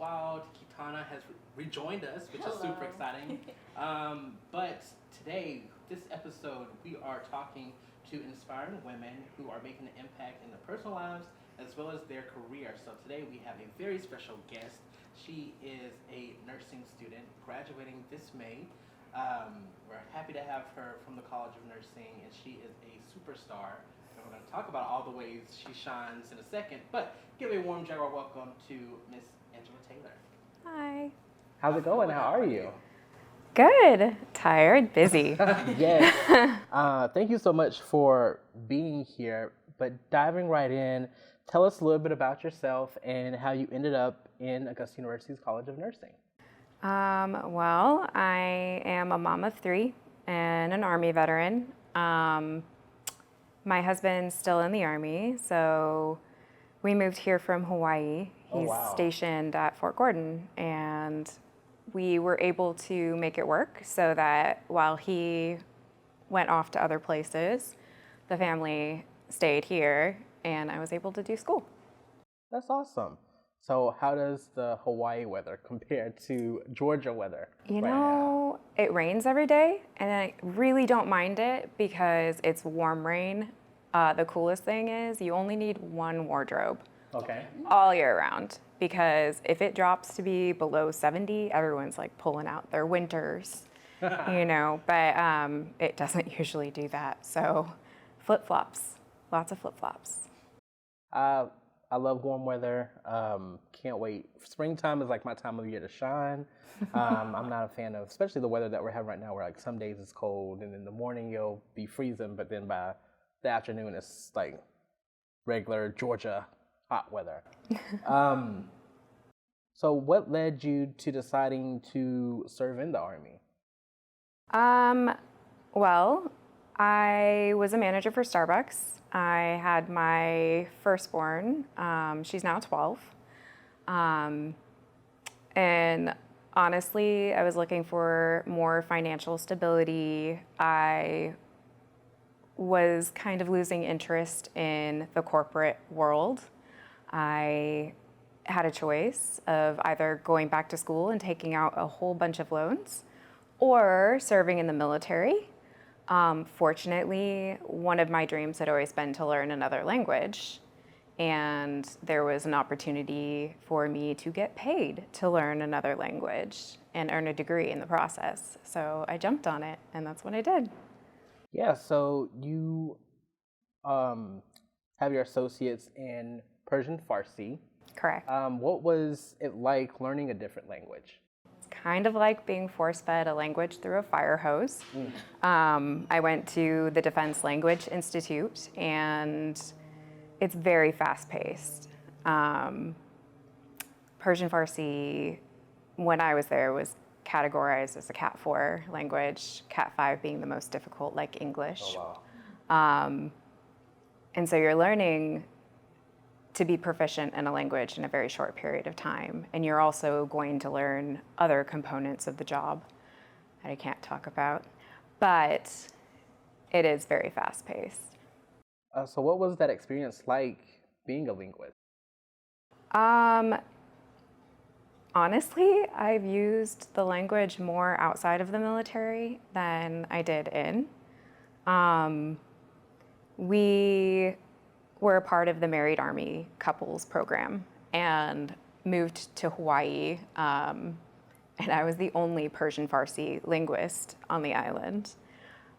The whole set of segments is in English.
while Kitana has rejoined us, which is super exciting. But today, this episode, we are talking to inspiring women who are making an impact in their personal lives as well as their career. So today we have a very special guest. She is a nursing student graduating this May. We're happy to have her from the College of Nursing, and she is a superstar. And we're going to talk about all the ways she shines in a second. But give a warm Jaguar welcome to Miss Angela Taylor. Hi. How's it going? How are you? Good. Tired. Busy. Yes. Thank you so much for being here. But diving right in, tell us a little bit about yourself and how you ended up in Augusta University's College of Nursing. Well, I am a mom of three and an Army veteran. My husband's still in the Army, so we moved here from Hawaii. He's stationed at Fort Gordon, and we were able to make it work so that while he went off to other places, the family stayed here, and I was able to do school. That's awesome. So how does the Hawaii weather compare to Georgia weather? You know, it rains every day, and I really don't mind it because it's warm rain. The coolest thing is you only need one wardrobe all year round, because if it drops to be below 70, everyone's like pulling out their winters, you know, but it doesn't usually do that. So flip-flops, lots of flip-flops. I love warm weather. Can't wait. Springtime is like my time of year to shine. I'm not a fan of, especially the weather that we're having right now, where like some days it's cold and in the morning you'll be freezing, but then by the afternoon it's like regular Georgia hot weather. So what led you to deciding to serve in the Army? Well, I was a manager for Starbucks. I had my firstborn. She's now 12. And honestly, I was looking for more financial stability. I was kind of losing interest in the corporate world. I had a choice of either going back to school and taking out a whole bunch of loans or serving in the military. Fortunately, one of my dreams had always been to learn another language, and there was an opportunity for me to get paid to learn another language and earn a degree in the process. So I jumped on it, and that's what I did. Yeah, so you have your associates in Persian Farsi. Correct. What was it like learning a different language? It's kind of like being force-fed a language through a fire hose. I went to the Defense Language Institute, and it's very fast-paced. Persian Farsi, when I was there, was categorized as a Cat 4 language, Cat 5 being the most difficult, like English. Oh, wow. And so you're learning to be proficient in a language in a very short period of time. And you're also going to learn other components of the job that I can't talk about, but it is very fast-paced. So what was that experience like being a linguist? Honestly, I've used the language more outside of the military than I did in. We were a part of the Married Army Couples program and moved to Hawaii, and I was the only Persian Farsi linguist on the island.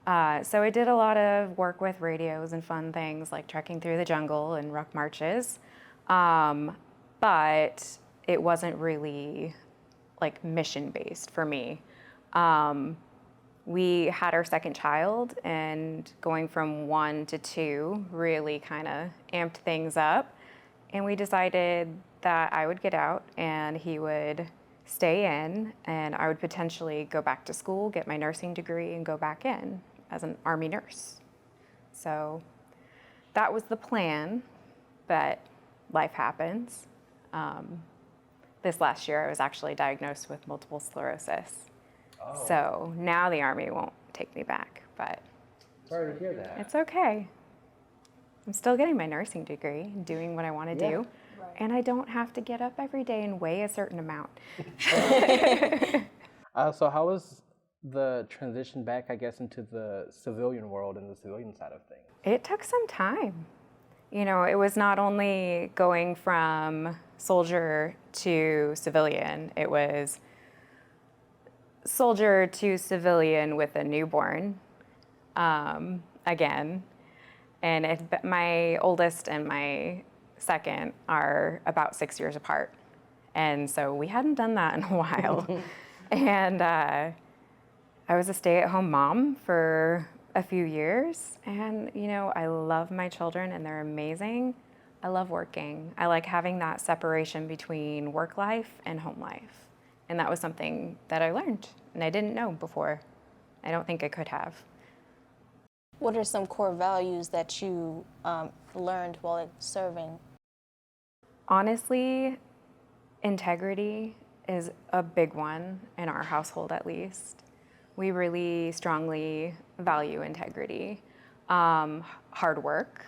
So I did a lot of work with radios and fun things like trekking through the jungle and ruck marches, but it wasn't really like mission-based for me. We had our second child, and going from 1 to 2 really kind of amped things up. And we decided that I would get out and he would stay in, and I would potentially go back to school, get my nursing degree, and go back in as an Army nurse. So that was the plan, but life happens. This last year, I was actually diagnosed with multiple sclerosis. Oh. So now the Army won't take me back, but Sorry to hear that. it's okay. I'm still getting my nursing degree and doing what I want to do. and I don't have to get up every day and weigh a certain amount. So how was the transition back, I guess, into the civilian world and the civilian side of things? It took some time. You know, it was not only going from soldier to civilian, it was soldier to civilian with a newborn, again. And my oldest and my second are about 6 years apart. And so we hadn't done that in a while. And I was a stay-at-home mom for a few years. And, you know, I love my children and they're amazing. I love working. I like having that separation between work life and home life. And that was something that I learned and I didn't know before. I don't think I could have. What are some core values that you learned while serving? Honestly, integrity is a big one in our household, at least. We really strongly value integrity. Hard work.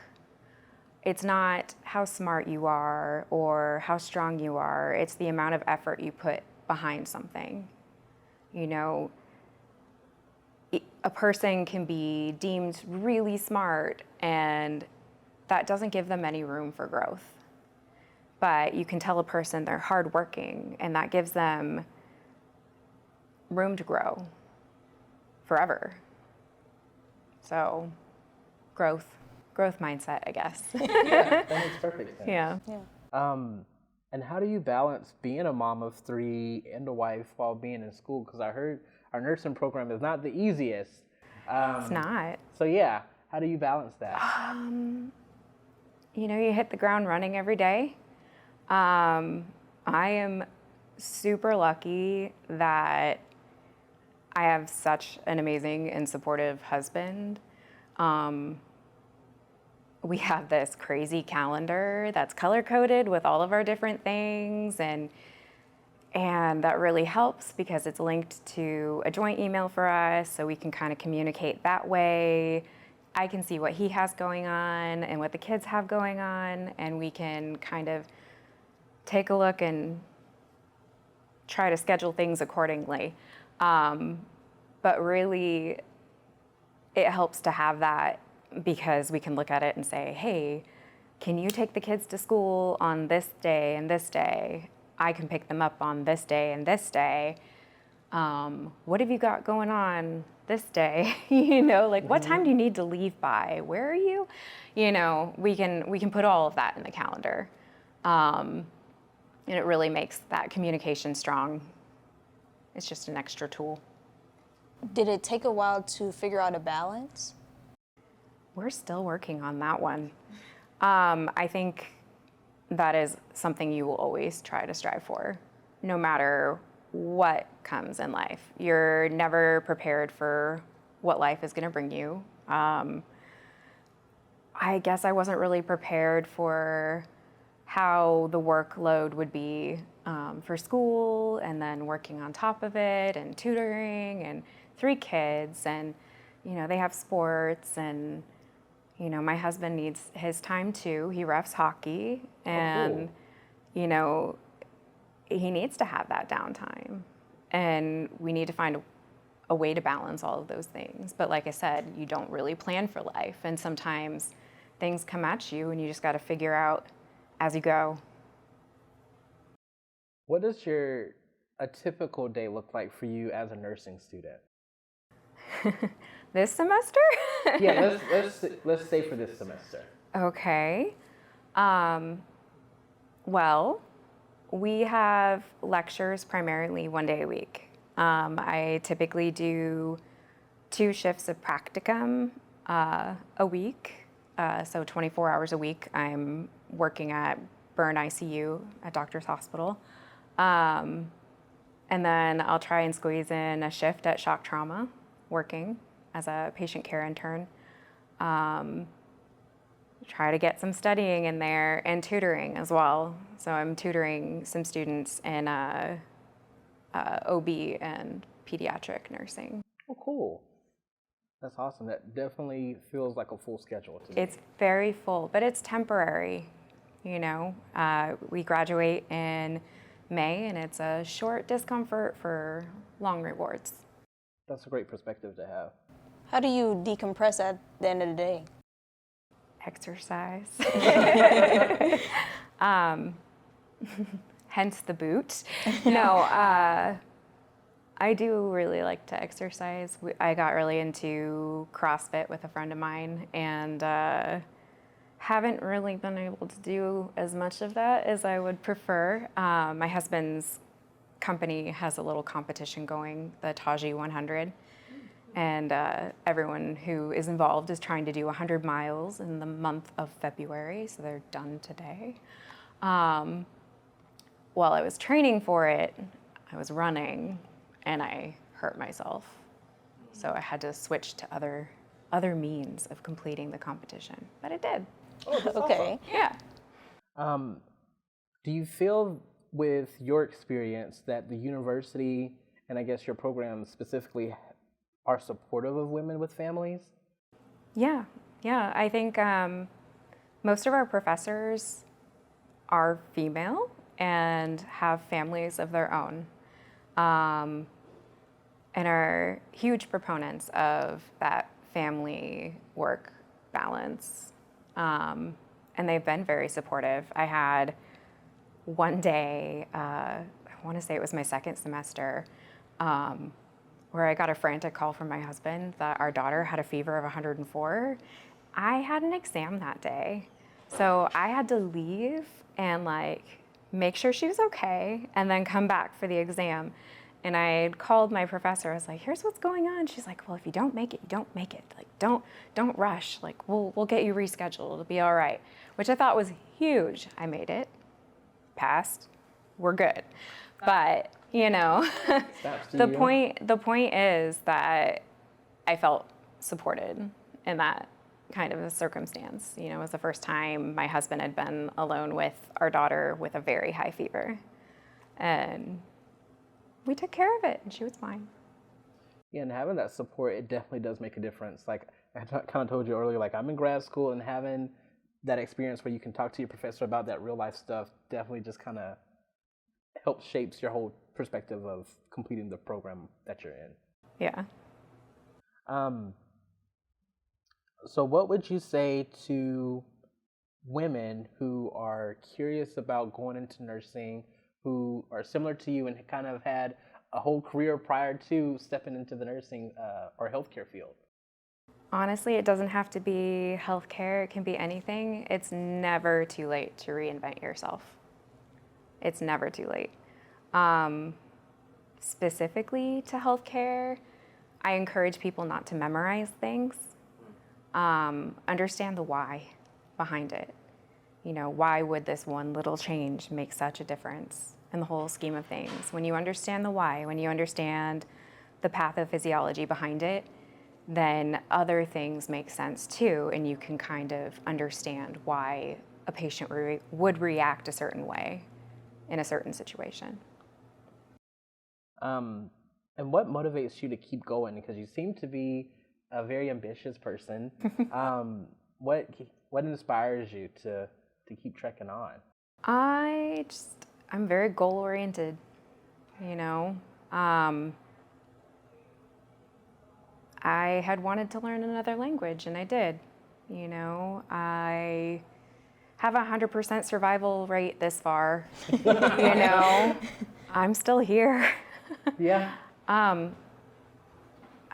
It's not how smart you are or how strong you are. It's the amount of effort you put behind something. You know, a person can be deemed really smart and that doesn't give them any room for growth. But you can tell a person they're hardworking and that gives them room to grow forever. So growth mindset, I guess. Yeah, that makes perfect sense. Yeah. And how do you balance being a mom of 3 and a wife while being in school? Because I heard our nursing program is not the easiest. It's not. So yeah, how do you balance that? You know, you hit the ground running every day. I am super lucky that I have such an amazing and supportive husband. We have this crazy calendar that's color-coded with all of our different things, and that really helps because it's linked to a joint email for us, so we can kind of communicate that way. I can see what he has going on and what the kids have going on, and we can kind of take a look and try to schedule things accordingly. But really, it helps to have that because we can look at it and say, hey, can you take the kids to school on this day and this day? I can pick them up on this day and this day. What have you got going on this day? You know, like what time do you need to leave by? Where are you? You know, we can put all of that in the calendar. And it really makes that communication strong. It's just an extra tool. Did it take a while to figure out a balance? We're still working on that one. I think that is something you will always try to strive for, no matter what comes in life. You're never prepared for what life is going to bring you. I guess I wasn't really prepared for how the workload would be for school and then working on top of it and tutoring and 3 kids and, you know, they have sports and, you know, my husband needs his time too. He refs hockey and, cool. You know, he needs to have that downtime and we need to find a way to balance all of those things. But like I said, you don't really plan for life and sometimes things come at you and you just got to figure out as you go. What does a typical day look like for you as a nursing student? This semester? Yeah, let's say for this semester. Okay. Well, we have lectures primarily 1 day a week. I typically do 2 shifts of practicum a week. So 24 hours a week, I'm working at burn ICU at Doctor's Hospital. And then I'll try and squeeze in a shift at shock trauma, working as a patient care intern. Try to get some studying in there and tutoring as well. So I'm tutoring some students in OB and pediatric nursing. Oh, cool. That's awesome. That definitely feels like a full schedule to me. It's very full, but it's temporary. You know, we graduate in May, and it's a short discomfort for long rewards. That's a great perspective to have. How do you decompress at the end of the day? Exercise. Hence the boot. No, I do really like to exercise. I got really into CrossFit with a friend of mine, and haven't really been able to do as much of that as I would prefer. My husband's company has a little competition going, the Taji 100. And everyone who is involved is trying to do 100 miles in the month of February, so they're done today. While I was training for it, I was running, and I hurt myself. So I had to switch to other means of completing the competition, but I did. Oh, that's Okay. Yeah. Do you feel with your experience that the university and I guess your program specifically are supportive of women with families? Yeah. I think most of our professors are female and have families of their own, and are huge proponents of that family work balance. And they've been very supportive. I had one day, I want to say it was my second semester, where I got a frantic call from my husband that our daughter had a fever of 104. I had an exam that day. So I had to leave and make sure she was okay and then come back for the exam. And I called my professor. I was like, here's what's going on. She's like, well, if you don't make it, you don't make it. Don't rush. We'll get you rescheduled. It'll be all right. Which I thought was huge. I made it, passed, we're good. But, the point is that I felt supported in that kind of a circumstance. It was the first time my husband had been alone with our daughter with a very high fever. And we took care of it, and she was fine. Yeah, and having that support, it definitely does make a difference. Like I kind of told you earlier, I'm in grad school, and having that experience where you can talk to your professor about that real life stuff definitely just kind of helps shapes your whole perspective of completing the program that you're in. Yeah. So what would you say to women who are curious about going into nursing, who are similar to you and kind of had a whole career prior to stepping into the nursing or healthcare field? Honestly, it doesn't have to be healthcare. It can be anything. It's never too late to reinvent yourself. It's never too late. Specifically to healthcare, I encourage people not to memorize things. Understand the why behind it. Why would this one little change make such a difference in the whole scheme of things? When you understand the why, when you understand the pathophysiology behind it, then other things make sense too, and you can kind of understand why a patient would react a certain way in a certain situation. And what motivates you to keep going? Because you seem to be a very ambitious person. What inspires you to keep trekking on? I'm very goal oriented, I had wanted to learn another language, and I did. I have 100% survival rate this far. I'm still here. Yeah. I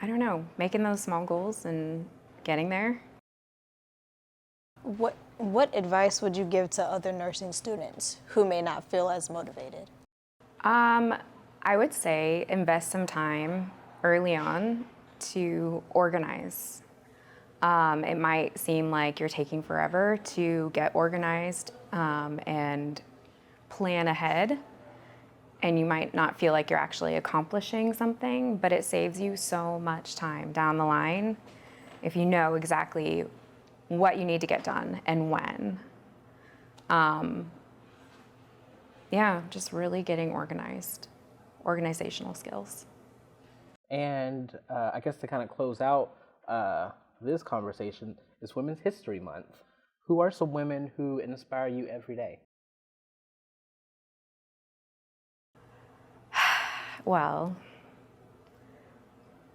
don't know, making those small goals and getting there. What advice would you give to other nursing students who may not feel as motivated? I would say invest some time early on to organize. It might seem like you're taking forever to get organized and plan ahead, and you might not feel like you're actually accomplishing something, but it saves you so much time down the line if you know exactly what you need to get done and when. Just really getting organized, organizational skills. And I guess to kind of close out this conversation, it's Women's History Month. who are some women who inspire you every day? Well,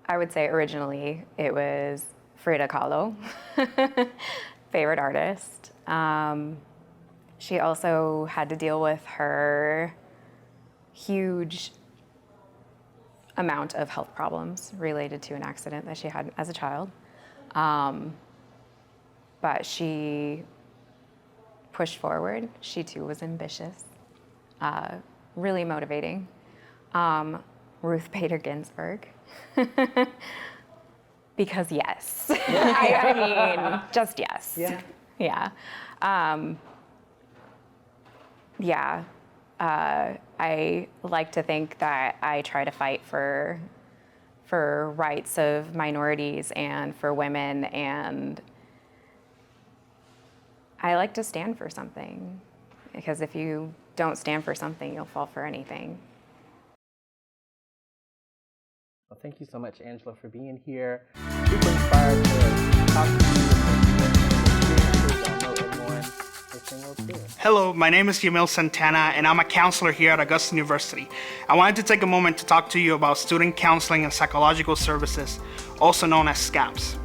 I would say originally it was Frida Kahlo, favorite artist. She also had to deal with her huge amount of health problems related to an accident that she had as a child. But she pushed forward. She too was ambitious, really motivating. Ruth Bader Ginsburg. Because yes. I mean, just yes. Yeah. Yeah. I like to think that I try to fight for rights of minorities and for women, and I like to stand for something, because if you don't stand for something, you'll fall for anything. Well, thank you so much, Angela, for being here. Super inspired to talk to you and more. Hello, my name is Yamil Santana, and I'm a counselor here at Augusta University. I wanted to take a moment to talk to you about student counseling and psychological services, also known as SCAPS.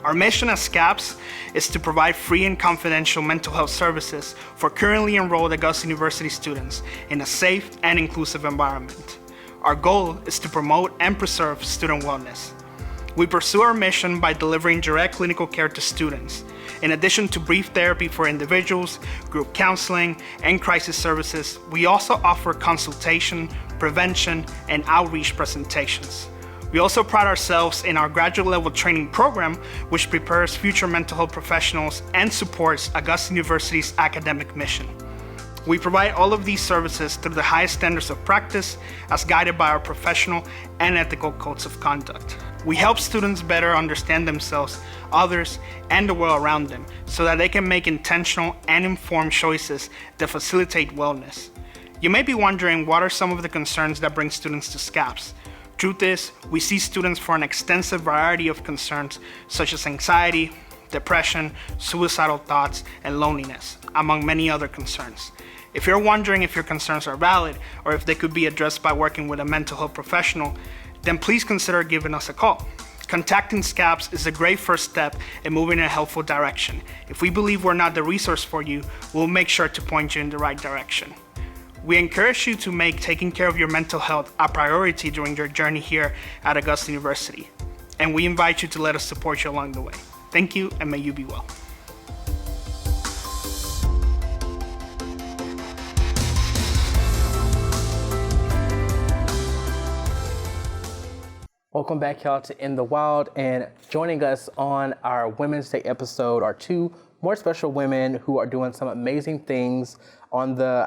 Our mission as SCAPS is to provide free and confidential mental health services for currently enrolled Augusta University students in a safe and inclusive environment. Our goal is to promote and preserve student wellness. We pursue our mission by delivering direct clinical care to students. In addition to brief therapy for individuals, group counseling, and crisis services, we also offer consultation, prevention, and outreach presentations. We also pride ourselves in our graduate level training program, which prepares future mental health professionals and supports Augusta University's academic mission. We provide all of these services through the highest standards of practice, as guided by our professional and ethical codes of conduct. We help students better understand themselves, others, and the world around them, so that they can make intentional and informed choices that facilitate wellness. You may be wondering, what are some of the concerns that bring students to SCAPS? Truth is, we see students for an extensive variety of concerns, such as anxiety, depression, suicidal thoughts, and loneliness, among many other concerns. If you're wondering if your concerns are valid or if they could be addressed by working with a mental health professional, then please consider giving us a call. Contacting SCAPS is a great first step in moving in a helpful direction. If we believe we're not the resource for you, we'll make sure to point you in the right direction. We encourage you to make taking care of your mental health a priority during your journey here at Augusta University. And we invite you to let us support you along the way. Thank you, and may you be well. Welcome back, y'all, to In the Wild, and joining us on our Women's Day episode are two more special women who are doing some amazing things on the,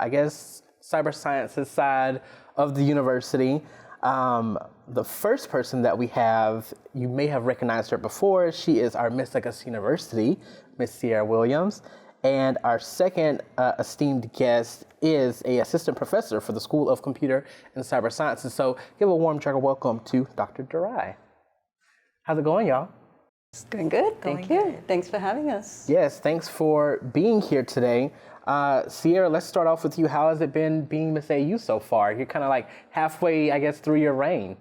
cyber sciences side of the university. The first person that we have, you may have recognized her before. She is our Miss Augusta University, Miss Cierra Williams. And our second esteemed guest is an assistant professor for the School of Computer and Cyber Sciences. So give a warm Jaguar welcome to Dr. Dorai. How's it going, y'all? It's going good, thank you. Thanks for having us. Yes, thanks for being here today. Cierra, let's start off with you. How has it been being Miss AU so far? You're kind of like halfway, through your reign.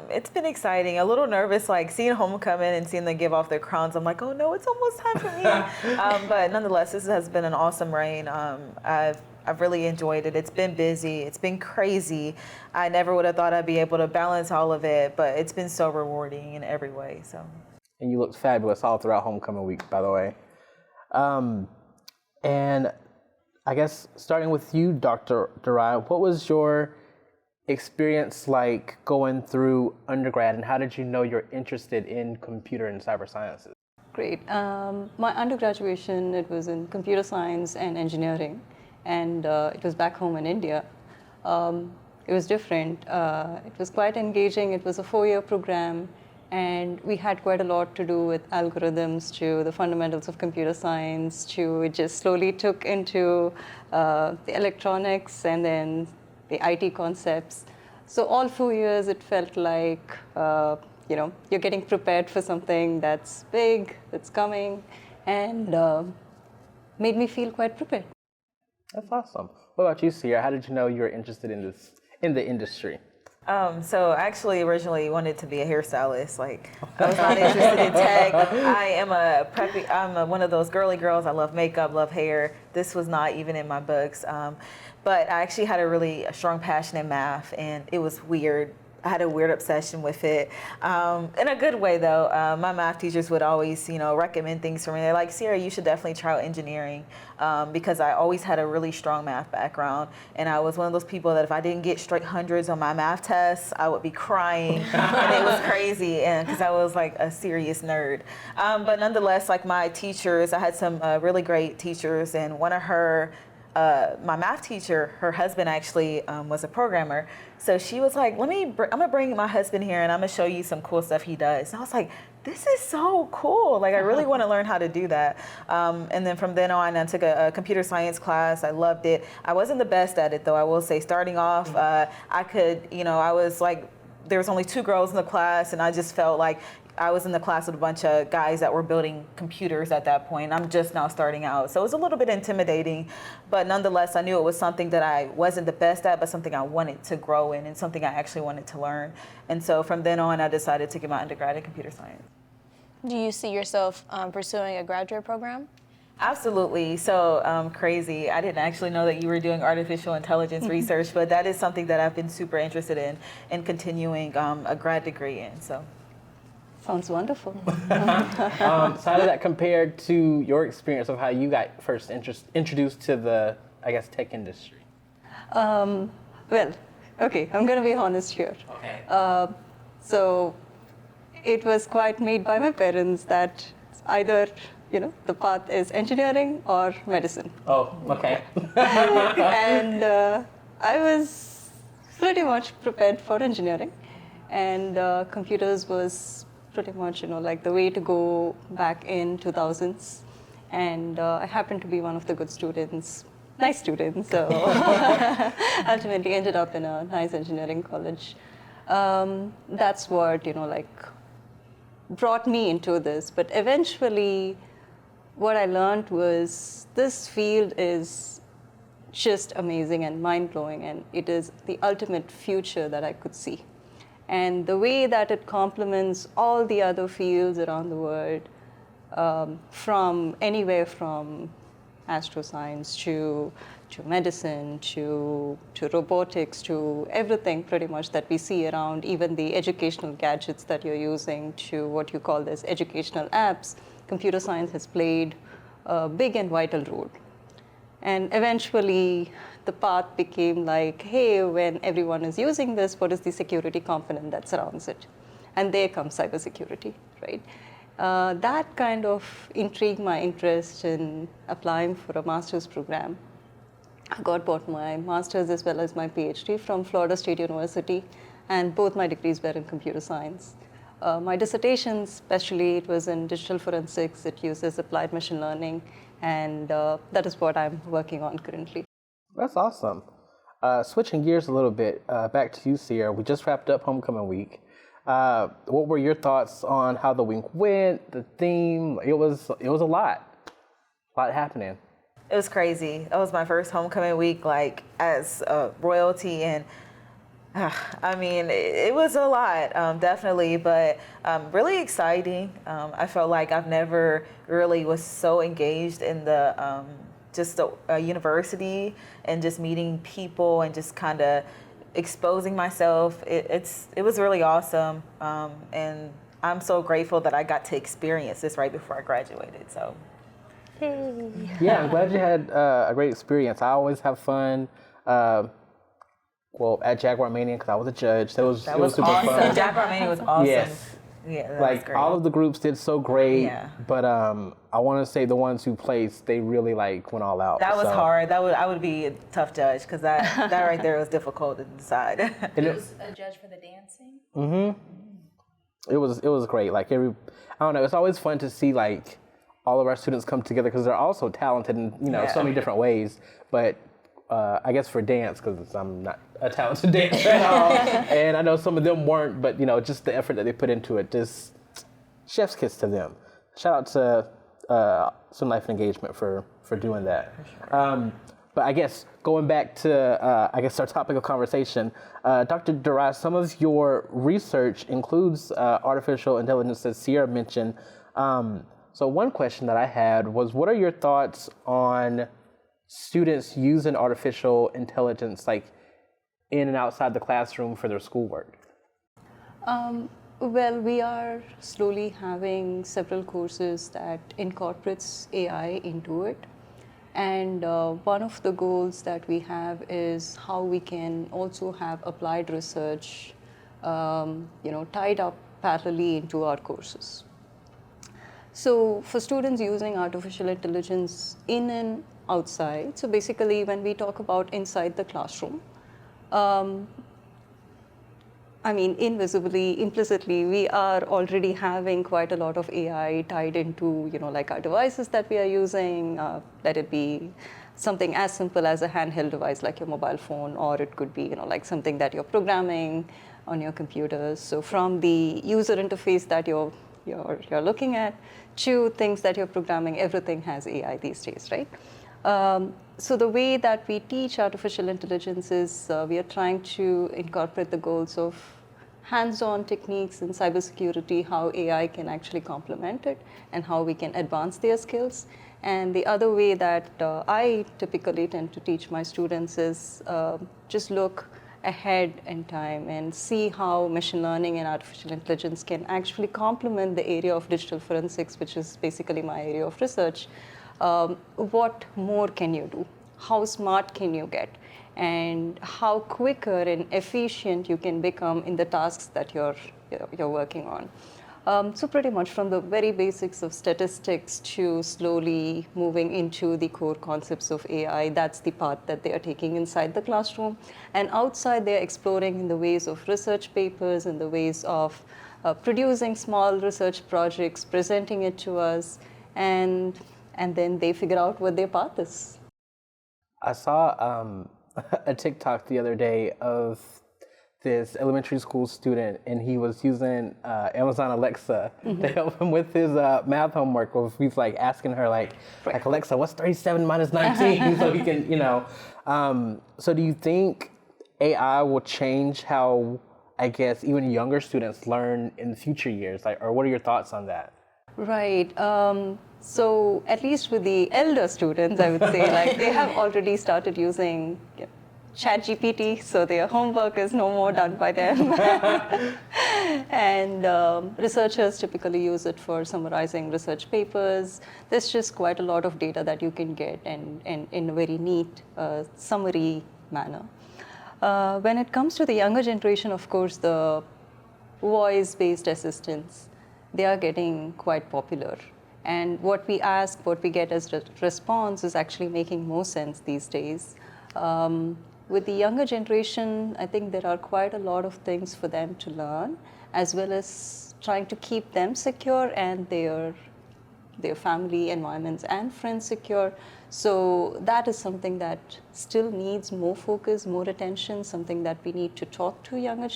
It's been exciting. A little nervous, like seeing homecoming and seeing them give off their crowns. I'm like, oh no, it's almost time for me. But nonetheless, this has been an awesome reign. I've really enjoyed it. It's been busy. It's been crazy. I never would have thought I'd be able to balance all of it, but it's been so rewarding in every way. So. And you looked fabulous all throughout homecoming week, by the way. And I guess starting with you, Dr. Dorai, what was your experience like going through undergrad, and how did you know you're interested in computer and cyber sciences? Great. My undergraduation, it was in computer science and engineering, and it was back home in India. It was different. It was quite engaging. It was a 4-year program, and we had quite a lot to do with algorithms, to the fundamentals of computer science, to it just slowly took into the electronics and then the IT concepts. So all 4 years, it felt like, you're getting prepared for something that's big, that's coming. And made me feel quite prepared. That's awesome. What about you, Cierra? How did you know you were interested in the industry? So I actually originally wanted to be a hairstylist. Like, I was not interested in tech. I am one of those girly girls. I love makeup, love hair. This was not even in my books. But I actually had a really strong passion in math, and it was weird. I had a weird obsession with it, in a good way though. My math teachers would always, recommend things for me. They're like, Cierra, you should definitely try out engineering, because I always had a really strong math background, and I was one of those people that if I didn't get straight hundreds on my math tests, I would be crying, and it was crazy, and because I was like a serious nerd. But nonetheless, like my teachers, I had some really great teachers, and one of my math teacher, her husband actually was a programmer. So she was like, I'm gonna bring my husband here and I'm gonna show you some cool stuff he does. And I was like, this is so cool. Like, I really wanna learn how to do that. And then from then on, I took a computer science class. I loved it. I wasn't the best at it though, I will say. Starting off, I was like, there was only 2 girls in the class, and I just felt like I was in the class with a bunch of guys that were building computers at that point. I'm just now starting out. So it was a little bit intimidating, but nonetheless, I knew it was something that I wasn't the best at, but something I wanted to grow in and something I actually wanted to learn. And so from then on, I decided to get my undergrad in computer science. Do you see yourself pursuing a graduate program? Absolutely. So crazy. I didn't actually know that you were doing artificial intelligence research, but that is something that I've been super interested in and continuing a grad degree in. So. Sounds wonderful. So how did that compare to your experience of how you got first introduced to the, I guess, tech industry? Well, okay, I'm going to be honest here. Okay. So it was quite made by my parents that either, the path is engineering or medicine. Oh, okay. And I was pretty much prepared for engineering, and computers was pretty much, like the way to go back in 2000s. And I happened to be one of the good students, nice students, so ultimately ended up in a nice engineering college. That's what, brought me into this. But eventually, what I learned was this field is just amazing and mind-blowing, and it is the ultimate future that I could see. And the way that it complements all the other fields around the world, from anywhere from astroscience to medicine to robotics to everything pretty much that we see around, even the educational gadgets that you're using to what you call as educational apps, computer science has played a big and vital role. And eventually, the path became like, hey, when everyone is using this, what is the security component that surrounds it? And there comes cybersecurity, right? That kind of intrigued my interest in applying for a master's program. I got both my master's as well as my PhD from Florida State University, and both my degrees were in computer science. My dissertation, especially, it was in digital forensics. It uses applied machine learning, and that is what I'm working on currently. That's awesome. Switching gears a little bit, back to you, Cierra. We just wrapped up homecoming week. What were your thoughts on how the week went, the theme? It was a lot happening. It was crazy. That was my first homecoming week, like as royalty, and it was a lot, definitely, but really exciting. I felt like I've never really was so engaged in the just the university and just meeting people and just kind of exposing myself. It was really awesome, and I'm so grateful that I got to experience this right before I graduated. So. Yeah, I'm glad you had a great experience. I always have fun. At Jaguar Mania, because I was a judge. It was super awesome. fun. Jaguar Mania was awesome. Yes. Yeah, that like was great. all of the groups did so great. Yeah. But I want to say the ones who placed, they really went all out. That was hard. I would be a tough judge, because that right there was difficult to decide. He was a judge for the dancing. Mm-hmm. It was great. I don't know. It's always fun to see all of our students come together, because they're also talented in so many different ways. But I guess for dance, because I'm not a talented dancer at all, and I know some of them weren't, but just the effort that they put into it, just chef's kiss to them. Shout out to student life engagement for doing that. But I guess going back to our topic of conversation, Dr. Dorai, some of your research includes artificial intelligence, as Cierra mentioned. So one question that I had was, what are your thoughts on students using artificial intelligence, like in and outside the classroom for their schoolwork? Well, we are slowly having several courses that incorporates AI into it. And one of the goals that we have is how we can also have applied research, tied up parallelly into our courses. So for students using artificial intelligence in and outside, so basically when we talk about inside the classroom, invisibly, implicitly, we are already having quite a lot of AI tied into, like our devices that we are using. Let it be something as simple as a handheld device like your mobile phone, or it could be, like something that you're programming on your computers. So from the user interface that you're looking at to things that you're programming, everything has AI these days, right? So the way that we teach artificial intelligence is we are trying to incorporate the goals of hands-on techniques in cybersecurity, how AI can actually complement it, and how we can advance their skills. And the other way that I typically tend to teach my students is just look ahead in time and see how machine learning and artificial intelligence can actually complement the area of digital forensics, which is basically my area of research. What more can you do? How smart can you get? And how quicker and efficient you can become in the tasks that you're working on. So pretty much from the very basics of statistics to slowly moving into the core concepts of AI, that's the path that they are taking inside the classroom. And outside, they're exploring in the ways of research papers, in the ways of producing small research projects, presenting it to us, and then they figure out what their path is. I saw a TikTok the other day of this elementary school student, and he was using Amazon Alexa to help him with his math homework. He's like asking her like Alexa, what's 37 minus 19? So he can, so do you think AI will change how, I guess, even younger students learn in the future years? Or what are your thoughts on that? Right. So at least with the elder students, I would say, like they have already started using ChatGPT, so their homework is no more done by them. And researchers typically use it for summarizing research papers. There's just quite a lot of data that you can get and in a very neat summary manner. When it comes to the younger generation, of course, the voice-based assistants, they are getting quite popular. And what we ask, what we get as response is actually making more sense these days. With the younger generation, I think there are quite a lot of things for them to learn, as well as trying to keep them secure and their family environments and friends secure. So that is something that still needs more focus, more attention, something that we need to talk to younger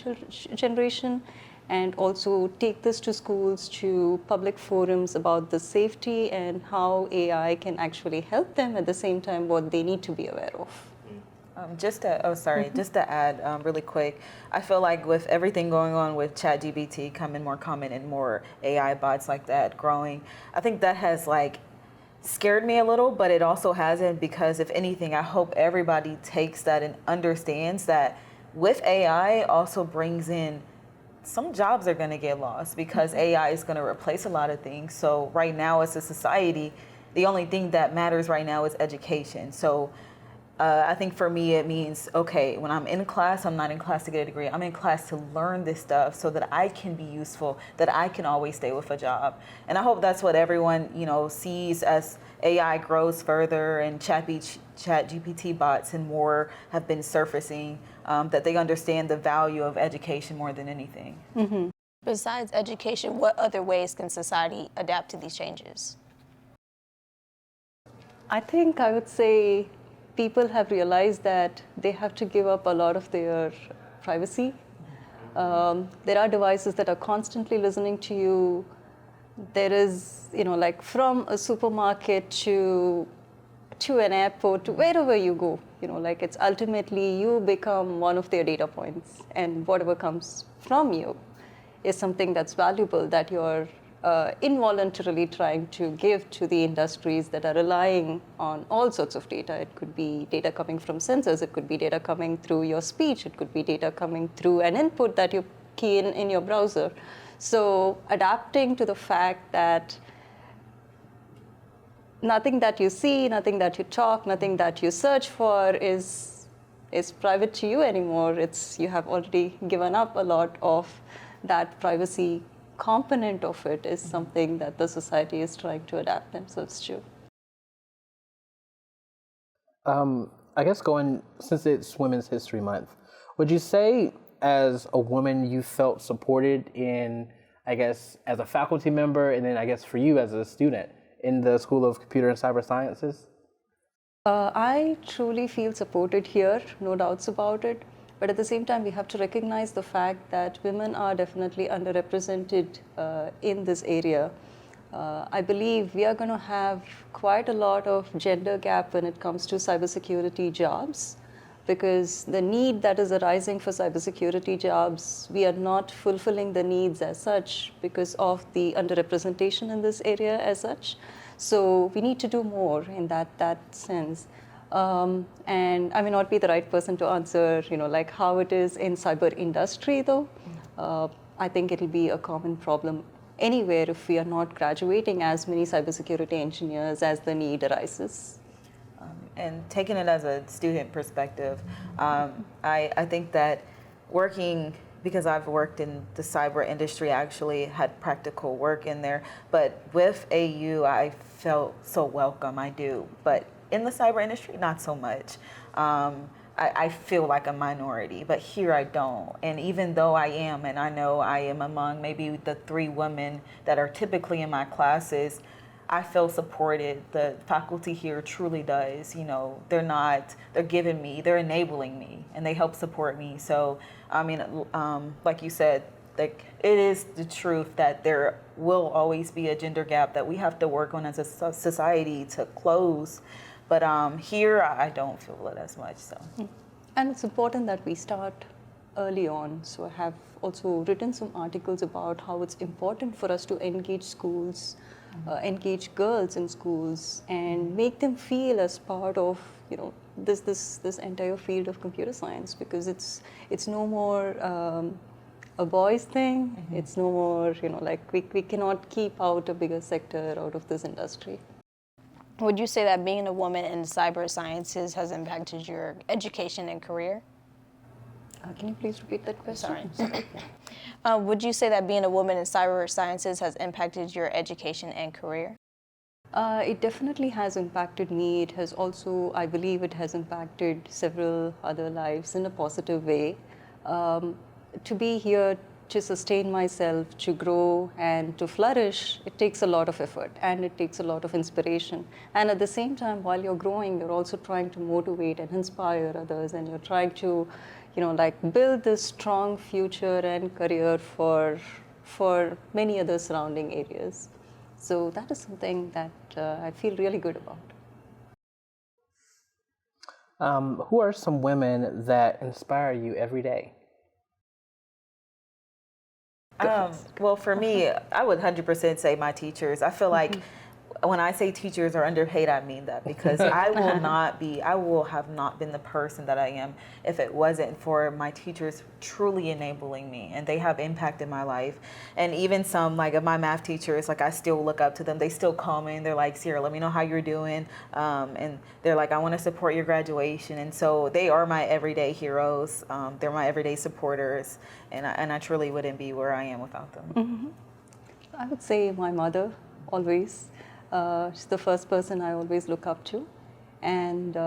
generation, and also take this to schools, to public forums about the safety and how AI can actually help them at the same time what they need to be aware of. Just to add really quick, I feel like with everything going on with ChatGPT coming more common and more AI bots like that growing, I think that has like scared me a little, but it also hasn't, because if anything, I hope everybody takes that and understands that with AI also brings in some jobs are going to get lost because AI is going to replace a lot of things. So right now as a society, the only thing that matters right now is education. So I think for me, it means, okay, when I'm in class, I'm not in class to get a degree. I'm in class to learn this stuff so that I can be useful, that I can always stay with a job. And I hope that's what everyone, sees as AI grows further and ChatGPT bots and more have been surfacing, that they understand the value of education more than anything. Mm-hmm. Besides education, what other ways can society adapt to these changes? I think I would say people have realized that they have to give up a lot of their privacy. There are devices that are constantly listening to you. there is, like from a supermarket to an airport, to wherever you go, like it's ultimately you become one of their data points, and whatever comes from you is something that's valuable that you're involuntarily trying to give to the industries that are relying on all sorts of data. It could be data coming from sensors, it could be data coming through your speech, it could be data coming through an input that you key in your browser. So adapting to the fact that nothing that you see, nothing that you talk, nothing that you search for is private to you anymore. You have already given up a lot of that privacy component of it is something that the society is trying to adapt themselves to. I guess since it's Women's History Month, would you say as a woman you felt supported in, I guess, as a faculty member, and then I guess for you as a student in the School of Computer and Cyber Sciences? I truly feel supported here, no doubts about it. But at the same time, we have to recognize the fact that women are definitely underrepresented in this area. I believe we are going to have quite a lot of gender gap when it comes to cybersecurity jobs, because the need that is arising for cybersecurity jobs, we are not fulfilling the needs as such because of the underrepresentation in this area as such. So we need to do more in that sense. And I may not be the right person to answer, like how it is in cyber industry though. I think it'll be a common problem anywhere if we are not graduating as many cybersecurity engineers as the need arises. And taking it as a student perspective, I think that working, because I've worked in the cyber industry, I actually had practical work in there, but with AU, I felt so welcome, I do. But in the cyber industry, not so much. I feel like a minority, but here I don't. And even though I am, and I know I am among maybe the 3 women that are typically in my classes, I feel supported. The faculty here truly does. They're giving me, they're enabling me, and they help support me. So, I mean, like you said, like it is the truth that there will always be a gender gap that we have to work on as a society to close. But here, I don't feel it as much. So, and it's important that we start early on. So I have also written some articles about how it's important for us to engage schools, engage girls in schools, and make them feel as part of this entire field of computer science, because it's no more a boys thing. Mm-hmm. It's no more like we cannot keep out a bigger sector out of this industry. Would you say that being a woman in cyber sciences has impacted your education and career? Can you please repeat that question? Sorry. Would you say that being a woman in cyber sciences has impacted your education and career? It definitely has impacted me. It has also, I believe it has impacted several other lives in a positive way. To be here, to sustain myself, to grow and to flourish, it takes a lot of effort and it takes a lot of inspiration. And at the same time, while you're growing, you're also trying to motivate and inspire others, and you're trying to, build this strong future and career for many other surrounding areas. So that is something that I feel really good about. Who are some women that inspire you every day? Well, for me, I would 100% say my teachers. I feel like when I say teachers are underpaid, I mean that, because I will have not been the person that I am if it wasn't for my teachers truly enabling me, and they have impacted my life. And even some, like my math teachers, like I still look up to them. They still call me and they're like, Cierra, let me know how you're doing. And they're like, I want to support your graduation. And so they are my everyday heroes. They're my everyday supporters. And I truly wouldn't be where I am without them. Mm-hmm. I would say my mother, always. She's the first person I always look up to. And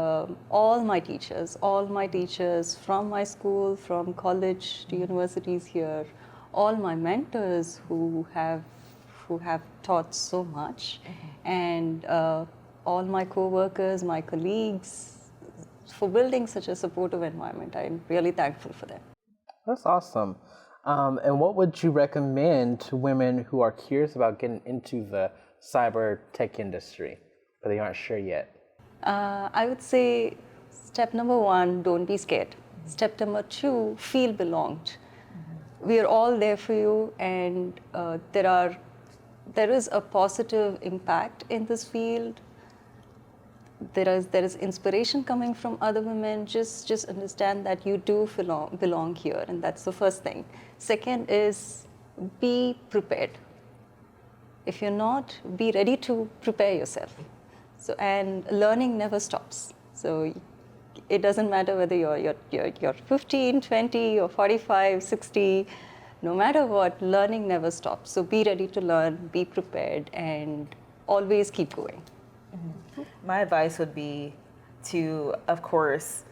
all my teachers from my school, from college to universities here, all my mentors who have taught so much, and all my co-workers, my colleagues, for building such a supportive environment. I'm really thankful for them. That's awesome. And what would you recommend to women who are curious about getting into the cyber tech industry, but they aren't sure yet? I would say step number 1, don't be scared. Step number 2, feel belonged. We are all there for you, and there is a positive impact in this field. There is inspiration coming from other women. Just understand that you do belong here, and that's the first thing. Second is be prepared. If you're not, be ready to prepare yourself. So, and learning never stops. So it doesn't matter whether you're 15, 20, or 45, 60. No matter what, learning never stops. So be ready to learn, be prepared, and always keep going. My advice would be to, of course,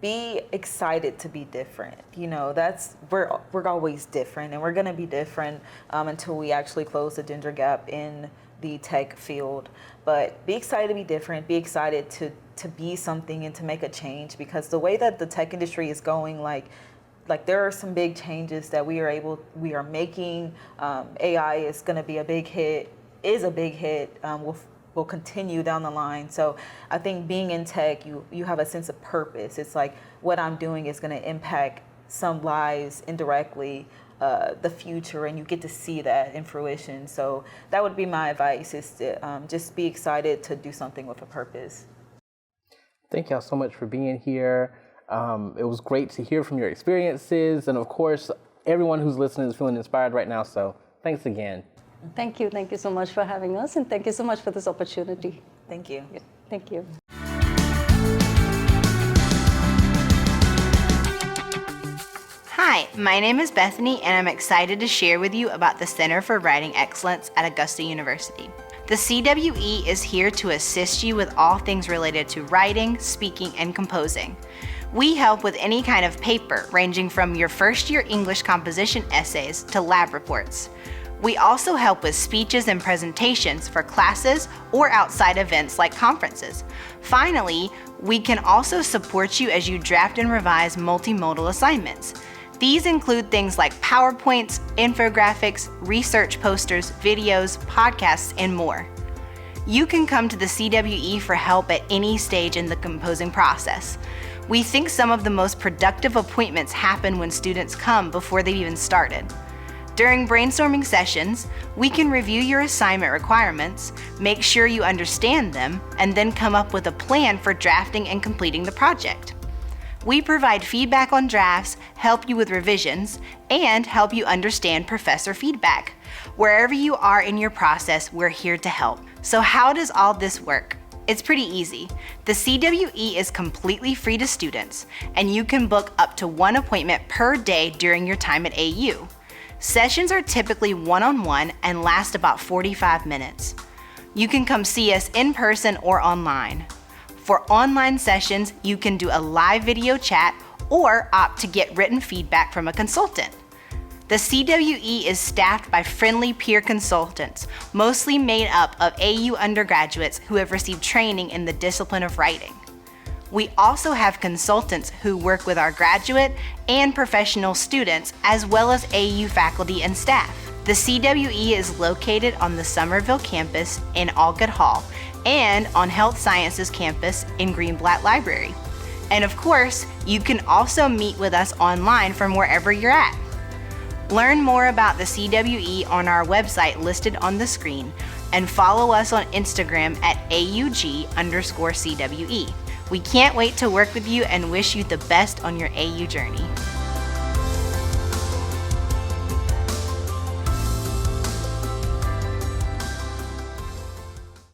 be excited to be different. You know, we're always different, and we're gonna be different until we actually close the gender gap in the tech field. But be excited to be different. Be excited to be something and to make a change, because the way that the tech industry is going, like there are some big changes that we are making. AI is gonna be a big hit. Will continue down the line. So I think being in tech, you have a sense of purpose. It's like what I'm doing is going to impact some lives indirectly, the future, and you get to see that in fruition. So that would be my advice, is to just be excited to do something with a purpose. Thank y'all so much for being here. It was great to hear from your experiences, and of course, everyone who's listening is feeling inspired right now, so thanks again. Thank you so much for having us, and thank you so much for this opportunity. Thank you. Yeah, thank you. Hi, my name is Bethany, and I'm excited to share with you about the Center for Writing Excellence at Augusta University. The CWE is here to assist you with all things related to writing, speaking, and composing. We help with any kind of paper, ranging from your first-year English composition essays to lab reports. We also help with speeches and presentations for classes or outside events like conferences. Finally, we can also support you as you draft and revise multimodal assignments. These include things like PowerPoints, infographics, research posters, videos, podcasts, and more. You can come to the CWE for help at any stage in the composing process. We think some of the most productive appointments happen when students come before they've even started. During brainstorming sessions, we can review your assignment requirements, make sure you understand them, and then come up with a plan for drafting and completing the project. We provide feedback on drafts, help you with revisions, and help you understand professor feedback. Wherever you are in your process, we're here to help. So how does all this work? It's pretty easy. The CWE is completely free to students, and you can book up to 1 appointment per day during your time at AU. Sessions are typically one-on-one and last about 45 minutes. You can come see us in person or online. For online sessions, you can do a live video chat or opt to get written feedback from a consultant. The CWE is staffed by friendly peer consultants, mostly made up of AU undergraduates who have received training in the discipline of writing. We also have consultants who work with our graduate and professional students, as well as AU faculty and staff. The CWE is located on the Somerville campus in Algood Hall and on Health Sciences campus in Greenblatt Library. And of course, you can also meet with us online from wherever you're at. Learn more about the CWE on our website listed on the screen, and follow us on Instagram at AUG_CWE. We can't wait to work with you and wish you the best on your AU journey.